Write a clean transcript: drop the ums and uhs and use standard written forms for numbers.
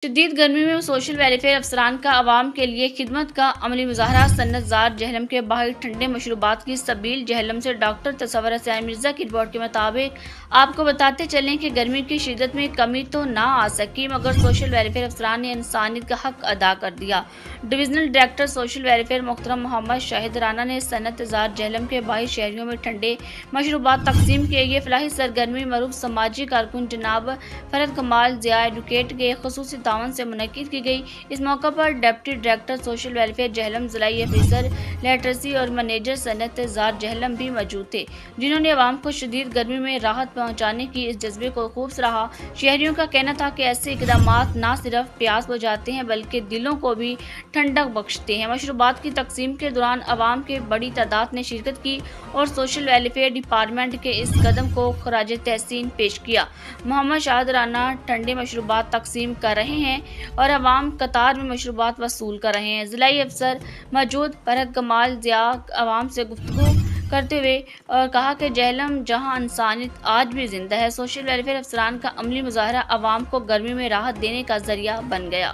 شدید گرمی میں سوشل ویلفیئر افسران کا عوام کے لیے خدمت کا عملی مظاہرہ۔ صنعت زار جہلم کے باہر ٹھنڈے مشروبات کی سبیل۔ جہلم سے ڈاکٹر تصور حسین مرزا کی رپورٹ کے مطابق آپ کو بتاتے چلیں کہ گرمی کی شدت میں کمی تو نہ آ سکی، مگر سوشل ویلفیئر افسران نے انسانیت کا حق ادا کر دیا۔ ڈویژنل ڈائریکٹر سوشل ویلفیئر محترم محمد شاہد رانا نے صنعت زار جہلم کے باہر شہریوں میں ٹھنڈے مشروبات تقسیم کیے۔ یہ فلاحی سرگرمی معروف سماجی کارکن جناب فرحت کمال ضیاء ایڈوکیٹ کے خصوصی تعاون سے منعقد کی گئی۔ اس موقع پر deputy director social welfare Jhelum, ضلعی افیسر لٹریسی اور منیجر صنعت زار جہلم بھی موجود تھے، جنہوں نے عوام کو شدید گرمی میں راحت پہنچانے کی اس جذبے کو خوب سراہا۔ شہریوں کا کہنا تھا کہ ایسے اقدامات نہ صرف پیاس بجھاتے ہیں بلکہ دلوں کو بھی ٹھنڈک بخشتے ہیں۔ مشروبات کی تقسیم کے دوران عوام کی بڑی تعداد نے شرکت کی اور سوشل ویلفیئر ڈپارٹمنٹ کے اس قدم کو خراج تحسین پیش کیا۔ محمد شاہد رانا ٹھنڈے مشروبات تقسیم کر رہے ہیں اور عوام قطار میں مشروبات وصول کر رہے ہیں۔ ضلعی افسر موجود فرحت کمال ضیاء عوام سے گفتگو کرتے ہوئے کہا کہ جہلم جہاں انسانیت آج بھی زندہ ہے، سوشل ویلفیئر افسران کا عملی مظاہرہ عوام کو گرمی میں راحت دینے کا ذریعہ بن گیا۔